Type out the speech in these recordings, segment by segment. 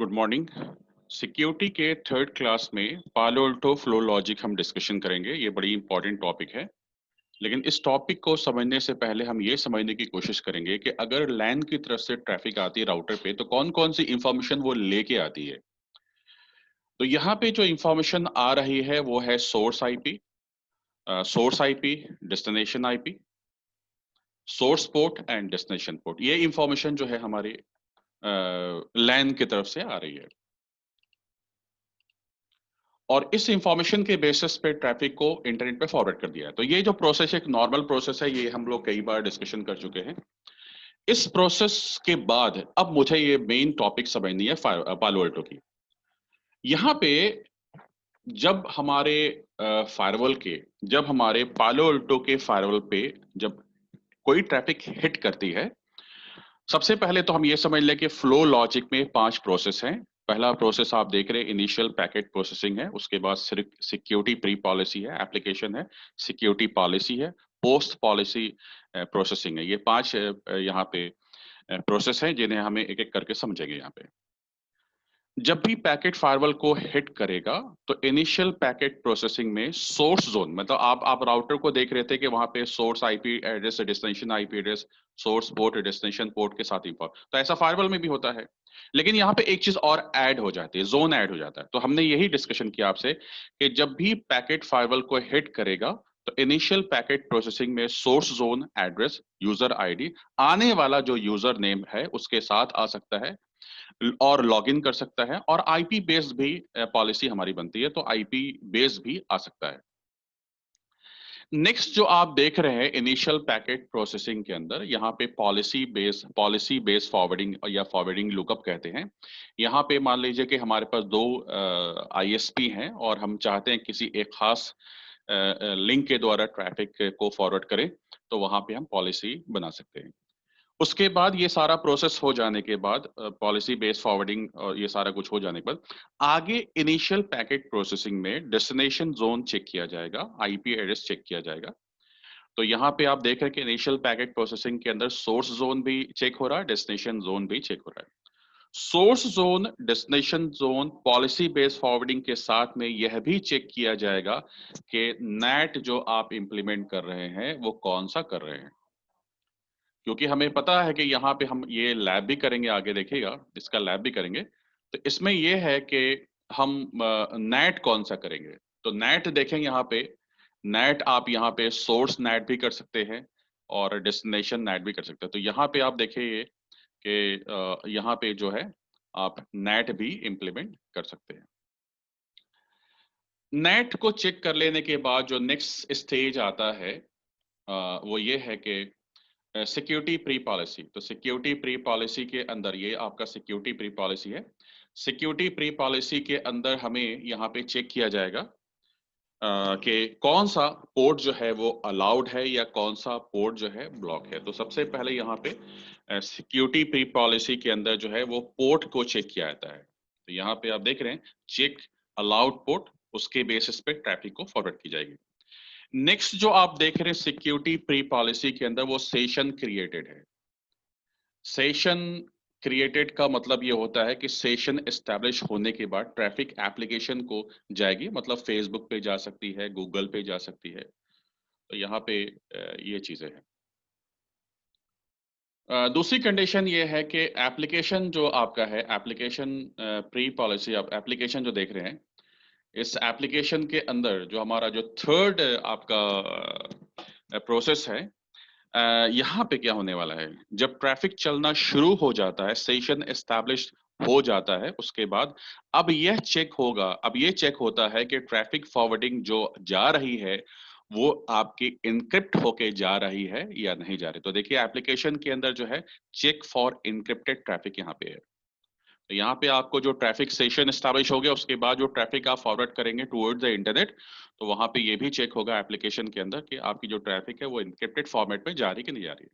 Good morning. Security के third class में पालो अल्टो फ्लो लॉजिक हम डिस्कशन करेंगे। ये बड़ी इंपॉर्टेंट टॉपिक है, लेकिन इस टॉपिक को समझने से पहले हम ये समझने की कोशिश करेंगे कि अगर लैन की तरफ से ट्रैफिक आती है राउटर पे तो कौन कौन सी इंफॉर्मेशन वो लेके आती है। तो यहाँ पे जो इंफॉर्मेशन आ रही है वो है source IP, destination IP, source port and destination port. ये इंफॉर्मेशन जो है हमारे लैन की तरफ से आ रही है और इस इंफॉर्मेशन के बेसिस पे ट्रैफिक को इंटरनेट पे फॉरवर्ड कर दिया है। तो ये जो प्रोसेस एक नॉर्मल प्रोसेस है, ये हम लोग कई बार डिस्कशन कर चुके हैं। इस प्रोसेस के बाद अब मुझे ये मेन टॉपिक समझनी है पालो अल्टो की। यहाँ पे जब हमारे फायरवॉल के जब हमारे पालो अल्टो के फायरवॉल पे जब कोई ट्रैफिक हिट करती है, सबसे पहले तो हम ये समझ लें कि फ्लो लॉजिक में 5 प्रोसेस हैं। पहला प्रोसेस आप देख रहे हैं इनिशियल पैकेट प्रोसेसिंग है, उसके बाद सिक्योरिटी प्री पॉलिसी है, एप्लीकेशन है, सिक्योरिटी पॉलिसी है, पोस्ट पॉलिसी प्रोसेसिंग है। ये 5 यहाँ पे प्रोसेस हैं जिन्हें हमें एक एक करके समझेंगे। यहाँ पे जब भी पैकेट फायरवॉल को हिट करेगा तो इनिशियल पैकेट प्रोसेसिंग में सोर्स जोन, मतलब आप राउटर को देख रहे थे कि वहां पे source IP address, destination IP address, source port, destination port के साथ इंफॉर्म, तो ऐसा फायरवॉल में भी होता है। लेकिन यहाँ पे एक चीज और ऐड हो जाती है, जोन ऐड हो जाता है। तो हमने यही डिस्कशन किया आपसे कि जब भी पैकेट फायरवॉल को हिट करेगा तो इनिशियल पैकेट प्रोसेसिंग में source zone address, user ID, आने वाला जो यूजर नेम है उसके साथ आ सकता है और लॉगिन कर सकता है, और आईपी बेस्ड भी पॉलिसी हमारी बनती है, तो आईपी बेस्ड भी आ सकता है। नेक्स्ट जो आप देख रहे हैं इनिशियल पैकेट प्रोसेसिंग के अंदर, यहाँ पे पॉलिसी बेस फॉरवर्डिंग या फॉरवर्डिंग लुकअप कहते हैं। यहाँ पे मान लीजिए कि हमारे पास दो आईएसपी हैं और हम चाहते हैं किसी एक खास लिंक के द्वारा ट्रैफिक को फॉरवर्ड करें, तो वहां पे हम पॉलिसी बना सकते हैं। उसके बाद ये सारा प्रोसेस हो जाने के बाद, पॉलिसी बेस्ड फॉरवर्डिंग और ये सारा कुछ हो जाने के बाद, आगे इनिशियल पैकेट प्रोसेसिंग में डेस्टिनेशन जोन चेक किया जाएगा, आईपी एड्रेस चेक किया जाएगा। तो यहाँ पे आप देख रहे हैं कि इनिशियल पैकेट प्रोसेसिंग के अंदर सोर्स जोन भी चेक हो रहा है, डेस्टिनेशन जोन भी चेक हो रहा है। Source zone, destination zone, policy based forwarding के साथ में यह भी चेक किया जाएगा कि नेट जो आप इंप्लीमेंट कर रहे हैं वो कौन सा कर रहे हैं, क्योंकि हमें पता है कि यहाँ पे हम ये लैब भी करेंगे, आगे देखिएगा इसका लैब भी करेंगे। तो इसमें ये है कि हम नेट कौन सा करेंगे। तो नेट देखें यहाँ पे, नेट आप यहाँ पे सोर्स नेट भी कर सकते हैं और डेस्टिनेशन नेट भी कर सकते हैं। तो यहाँ पे आप देखिए कि यहाँ पे जो है आप नेट भी इम्प्लीमेंट कर सकते हैं। नेट को चेक कर लेने के बाद जो नेक्स्ट स्टेज आता है वो ये है कि सिक्योरिटी प्री पॉलिसी। तो सिक्योरिटी प्री पॉलिसी के अंदर, ये आपका सिक्योरिटी प्री पॉलिसी है। सिक्योरिटी प्री पॉलिसी के अंदर हमें यहाँ पे चेक किया जाएगा कि कौन सा पोर्ट जो है वो अलाउड है या कौन सा पोर्ट जो है ब्लॉक है। तो सबसे पहले यहाँ पे सिक्योरिटी प्री पॉलिसी के अंदर जो है वो पोर्ट को चेक किया जाता है। तो यहाँ पे आप देख रहे हैं चेक अलाउड पोर्ट, उसके बेसिस पे ट्रैफिक को फॉरवर्ड की जाएगी। नेक्स्ट जो आप देख रहे हैं सिक्योरिटी प्री पॉलिसी के अंदर, वो सेशन क्रिएटेड है। सेशन क्रिएटेड का मतलब ये होता है कि सेशन एस्टैब्लिश होने के बाद ट्रैफिक एप्लीकेशन को जाएगी, मतलब फेसबुक पे जा सकती है, गूगल पे जा सकती है। तो यहाँ पे ये चीजें हैं। दूसरी कंडीशन ये है कि एप्लीकेशन जो आपका है, एप्लीकेशन प्री पॉलिसी, आप एप्लीकेशन जो देख रहे हैं, इस एप्लीकेशन के अंदर जो हमारा जो थर्ड आपका प्रोसेस है, यहाँ पे क्या होने वाला है, जब ट्रैफिक चलना शुरू हो जाता है, सेशन एस्टैब्लिश हो जाता है, उसके बाद अब यह चेक होगा, अब ये चेक होता है कि ट्रैफिक फॉरवर्डिंग जो जा रही है वो आपकी इनक्रिप्ट होके जा रही है या नहीं जा रही। तो देखिए एप्लीकेशन के अंदर जो है चेक फॉर इनक्रिप्टेड ट्रैफिक यहाँ पे है। तो यहाँ पे आपको जो ट्रैफिक सेशन एस्टैब्लिश हो गया, उसके बाद जो ट्रैफिक आप फॉरवर्ड करेंगे टुवर्ड्स द इंटरनेट, तो वहां पे ये भी चेक होगा एप्लीकेशन के अंदर कि आपकी जो ट्रैफिक है वो इनक्रिप्टेड फॉर्मेट में जा रही कि नहीं जा रही है।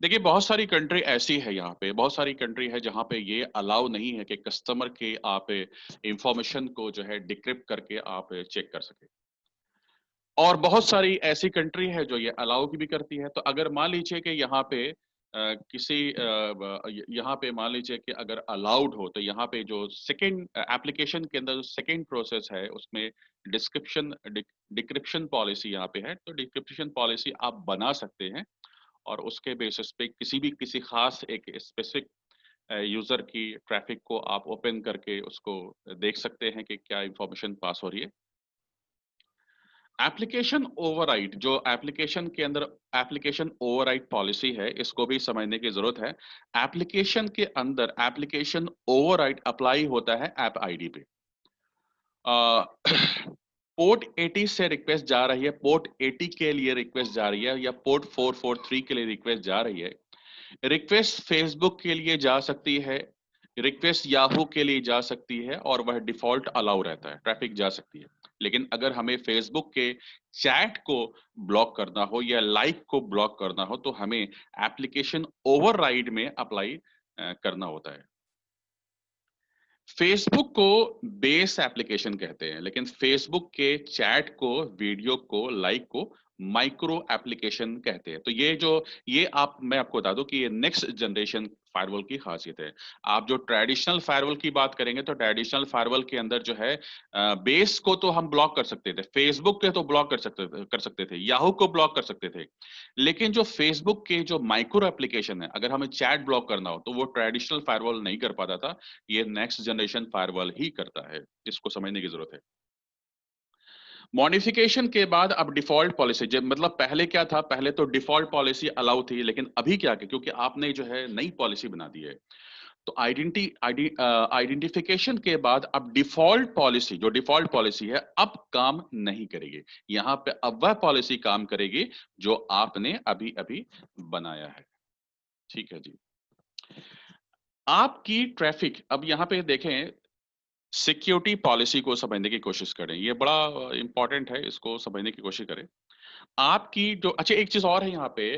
देखिए बहुत सारी कंट्री ऐसी है, यहाँ पे बहुत सारी कंट्री है जहाँ पे ये अलाउ नहीं है कि कस्टमर के आप इंफॉर्मेशन को जो है डिक्रिप्ट करके आप चेक कर सके, और बहुत सारी ऐसी कंट्री है जो ये अलाउ की भी करती है। तो अगर मान लीजिए कि यहाँ पे किसी यहाँ पे मान लीजिए कि अगर अलाउड हो तो यहाँ पे जो सेकंड एप्लीकेशन के अंदर जो सेकंड प्रोसेस है उसमें डिस्क्रिप्शन डिक्रिप्शन पॉलिसी यहाँ पे है, तो डिक्रिप्शन पॉलिसी आप बना सकते हैं और उसके बेसिस पे किसी खास एक स्पेसिफिक यूजर की ट्रैफिक को आप ओपन करके उसको देख सकते हैं कि क्या इंफॉर्मेशन पास हो रही है। एप्लीकेशन ओवरराइड, जो एप्लीकेशन के अंदर एप्लीकेशन ओवरराइड पॉलिसी है, इसको भी समझने की जरूरत है। एप्लीकेशन के अंदर एप्लीकेशन ओवरराइड अप्लाई होता है ऐप आईडी पे। पोर्ट 80 से रिक्वेस्ट जा रही है, पोर्ट 80 के लिए रिक्वेस्ट जा रही है या पोर्ट 443 के लिए रिक्वेस्ट जा रही है। रिक्वेस्ट फेसबुक के लिए जा सकती है, रिक्वेस्ट याहू के लिए जा सकती है और वह डिफॉल्ट अलाउ रहता है, ट्रैफिक जा सकती है। लेकिन अगर हमें फेसबुक के चैट को ब्लॉक करना हो या लाइक को ब्लॉक करना हो तो हमें एप्लीकेशन ओवरराइड में अप्लाई करना होता है। फेसबुक को बेस एप्लीकेशन कहते हैं, लेकिन फेसबुक के चैट को, वीडियो को, लाइक को माइक्रो एप्लीकेशन कहते हैं। तो ये आप मैं आपको बता दूं कि ये नेक्स्ट जनरेशन फायरवॉल की खासियत है। आप जो ट्रेडिशनल फायरवॉल की बात करेंगे तो ट्रेडिशनल फायरवॉल के अंदर जो है बेस को तो हम ब्लॉक कर सकते थे, फेसबुक के तो ब्लॉक कर सकते थे, याहू को ब्लॉक कर सकते थे। लेकिन जो फेसबुक के जो माइक्रो एप्लीकेशन है, अगर हमें चैट ब्लॉक करना हो तो वो ट्रेडिशनल फायरवॉल नहीं कर पाता था, ये नेक्स्ट जनरेशन फायरवॉल ही करता है। इसको समझने की जरूरत है। मॉडिफिकेशन के बाद अब डिफॉल्ट पॉलिसी, जब मतलब पहले क्या था, पहले तो डिफॉल्ट पॉलिसी अलाउ थी, लेकिन अभी क्या है, क्योंकि आपने जो है नई पॉलिसी बना दी है, तो आइडेंटिफिकेशन के बाद अब डिफॉल्ट पॉलिसी, जो डिफॉल्ट पॉलिसी है अब काम नहीं करेगी। यहां पे अब वह पॉलिसी काम करेगी जो आपने अभी अभी बनाया है। ठीक है जी। आपकी ट्रैफिक, अब यहां पे देखें, सिक्योरिटी पॉलिसी को समझने की कोशिश करें, ये बड़ा इंपॉर्टेंट है, इसको समझने की कोशिश करें। आपकी जो, अच्छा एक चीज और है यहाँ पे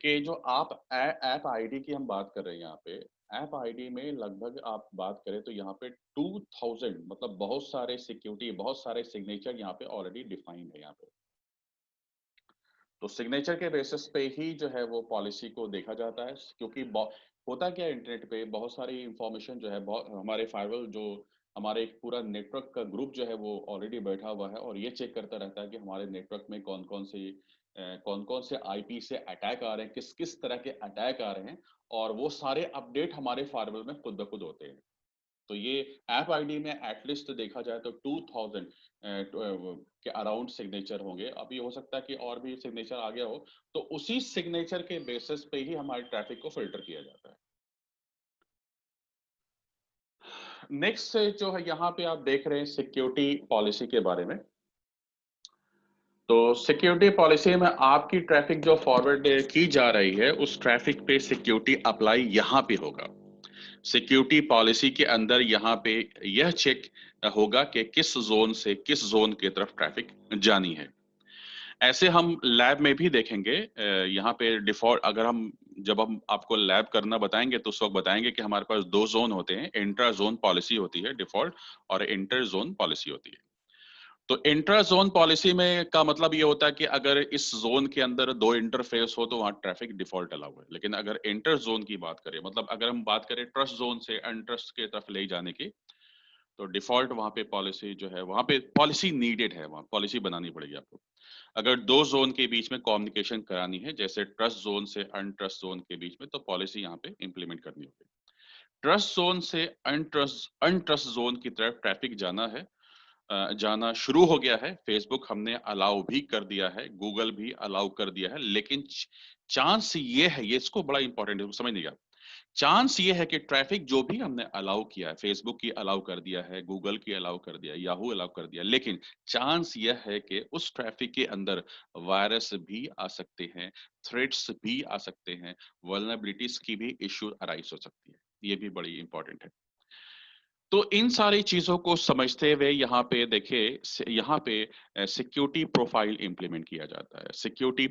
कि जो आप ऐप आईडी की हम बात कर रहे हैं, यहाँ पे ऐप आईडी में लगभग आप बात करें तो यहाँ पे 2000 मतलब बहुत सारे सिक्योरिटी, बहुत सारे सिग्नेचर यहाँ पे ऑलरेडी डिफाइंड है यहाँ पे। तो सिग्नेचर के बेसिस पे ही जो है वो पॉलिसी को देखा जाता है, क्योंकि होता क्या है, इंटरनेट पे बहुत सारी इंफॉर्मेशन जो है, बहुत हमारे फायरवॉल जो हमारे एक पूरा नेटवर्क का ग्रुप जो है वो ऑलरेडी बैठा हुआ है और ये चेक करता रहता है कि हमारे नेटवर्क में कौन कौन से आईपी से अटैक आ रहे हैं, किस किस तरह के अटैक आ रहे हैं, और वो सारे अपडेट हमारे फायरवॉल में खुद ब खुद होते हैं। तो ये ऐप आईडी में एटलीस्ट देखा जाए तो 2000 के अराउंड सिग्नेचर होंगे। अभी हो सकता है कि और भी सिग्नेचर आ गया हो, तो उसी सिग्नेचर के बेसिस पे ही हमारे ट्रैफिक को फिल्टर किया जाता है। नेक्स्ट से जो है यहाँ पे आप देख रहे हैं सिक्योरिटी पॉलिसी के बारे में। तो सिक्योरिटी पॉलिसी में आपकी ट्रैफिक जो फॉरवर्ड की जा रही है उस ट्रैफिक पे सिक्योरिटी अप्लाई यहाँ पे होगा। सिक्योरिटी पॉलिसी के अंदर यहाँ पे यह चेक होगा कि किस जोन से किस जोन की तरफ ट्रैफिक जानी है। ऐसे हम लैब में भी देखेंगे, यहाँ पे डिफॉल्ट, अगर हम जब हम आपको लैब करना बताएंगे तो उस वक्त बताएंगे कि हमारे पास दो जोन होते हैं, इंट्रा जोन पॉलिसी होती है डिफॉल्ट, और इंटर जोन पॉलिसी होती है। तो इंट्रा जोन पॉलिसी में का मतलब ये होता है कि अगर इस जोन के अंदर दो इंटरफेस हो तो वहां ट्रैफिक डिफॉल्ट अलाउ है। लेकिन अगर इंटर जोन की बात करें, मतलब अगर हम बात करें ट्रस्ट जोन से अनट्रस्ट की तरफ ले जाने की, तो डिफॉल्ट वहां पे पॉलिसी जो है, वहां पे पॉलिसी नीडेड है, वहां पॉलिसी बनानी पड़ेगी आपको। अगर दो जोन के बीच में कम्युनिकेशन करानी है, जैसे ट्रस्ट जोन से अनट्रस्ट जोन के बीच में, तो पॉलिसी यहाँ पे इंप्लीमेंट करनी होगी। ट्रस्ट जोन से अनट्रस्ट जोन की तरफ ट्रैफिक जाना शुरू हो गया है। फेसबुक हमने अलाउ भी कर दिया है, गूगल भी अलाउ कर दिया है, लेकिन चांस ये है, ये इसको बड़ा इंपॉर्टेंट है, समझ नहीं, चांस ये है कि ट्रैफिक जो भी हमने अलाउ किया है, फेसबुक की अलाउ कर दिया है, गूगल की अलाउ कर दिया, याहू अलाउ कर दिया, लेकिन चांस यह है कि उस ट्रैफिक के अंदर वायरस भी आ सकते हैं, थ्रेट्स भी आ सकते हैं, वल्नरेबिलिटीज की भी इश्यू अराइज हो सकती है। ये भी बड़ी इंपॉर्टेंट है। तो इन सारी चीजों को समझते हुए यहाँ पे देखिए, यहाँ पे सिक्योरिटी प्रोफाइल इंप्लीमेंट किया जाता है। सिक्योरिटी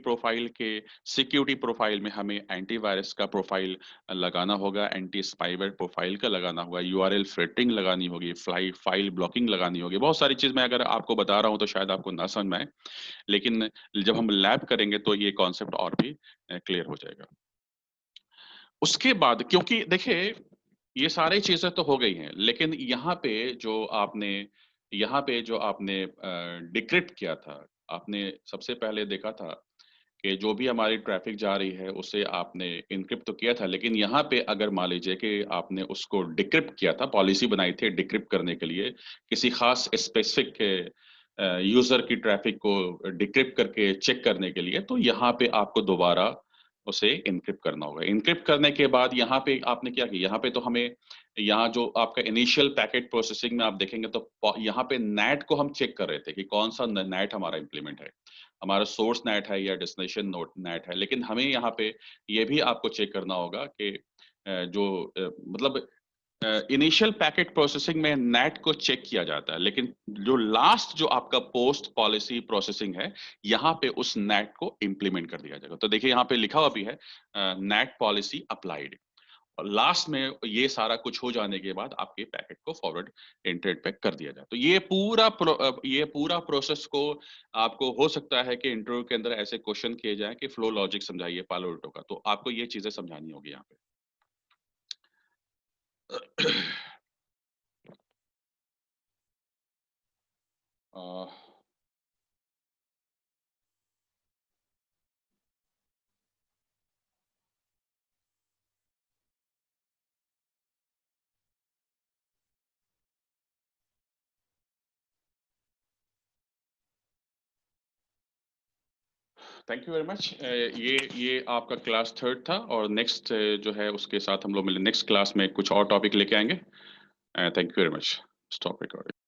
प्रोफाइल में हमें एंटीवायरस का प्रोफाइल लगाना होगा, एंटी स्पाईवेयर प्रोफाइल का लगाना होगा, यूआरएल फिल्टरिंग लगानी होगी, फाइल ब्लॉकिंग लगानी होगी। बहुत सारी चीज मैं अगर आपको बता रहा हूँ तो शायद आपको ना समझ में आए, लेकिन जब हम लैब करेंगे तो ये कॉन्सेप्ट और भी क्लियर हो जाएगा। उसके बाद क्योंकि देखिए ये सारी चीजें तो हो गई हैं, लेकिन यहाँ पे जो आपने डिक्रिप्ट किया था, आपने सबसे पहले देखा था कि जो भी हमारी ट्रैफिक जा रही है उसे आपने इनक्रिप्ट तो किया था, लेकिन यहाँ पे अगर मान लीजिए कि आपने उसको डिक्रिप्ट किया था, पॉलिसी बनाई थी डिक्रिप्ट करने के लिए, किसी खास स्पेसिफिक यूजर की ट्रैफिक को डिक्रिप्ट करके चेक करने के लिए, तो यहाँ पे आपको दोबारा उसे इनक्रिप्ट करना होगा। इनक्रिप्ट करने के बाद यहाँ पे आपने क्या किया, यहाँ पे तो हमें यहाँ जो आपका इनिशियल पैकेट प्रोसेसिंग में आप देखेंगे तो यहाँ पे नेट को हम चेक कर रहे थे कि कौन सा नेट हमारा इम्प्लीमेंट है, हमारा सोर्स नेट है या डेस्टिनेशन नोट नेट है। लेकिन हमें यहाँ पे ये भी आपको चेक करना होगा कि मतलब इनिशियल पैकेट प्रोसेसिंग में नेट को चेक किया जाता है, लेकिन जो लास्ट जो आपका पोस्ट पॉलिसी प्रोसेसिंग है, यहाँ पे उस नेट को इम्प्लीमेंट कर दिया जाएगा। तो देखिए यहाँ पे लिखा हुआ भी है नेट पॉलिसी अप्लाइड, और लास्ट में ये सारा कुछ हो जाने के बाद आपके पैकेट को फॉरवर्ड इंटरनेट पे कर दिया जाए। तो ये पूरा प्रोसेस को आपको हो सकता है कि इंटरव्यू के अंदर ऐसे क्वेश्चन किए जाएं कि फ्लो लॉजिक समझाइए पालो उल्टो का, तो आपको ये चीजें समझानी होगी यहाँ पे। Uh, thank you very much. ये आपका क्लास थर्ड था, और नेक्स्ट जो है उसके साथ हम लोग मिले नेक्स्ट क्लास में कुछ और टॉपिक लेके आएंगे। Thank you very much. Stop recording.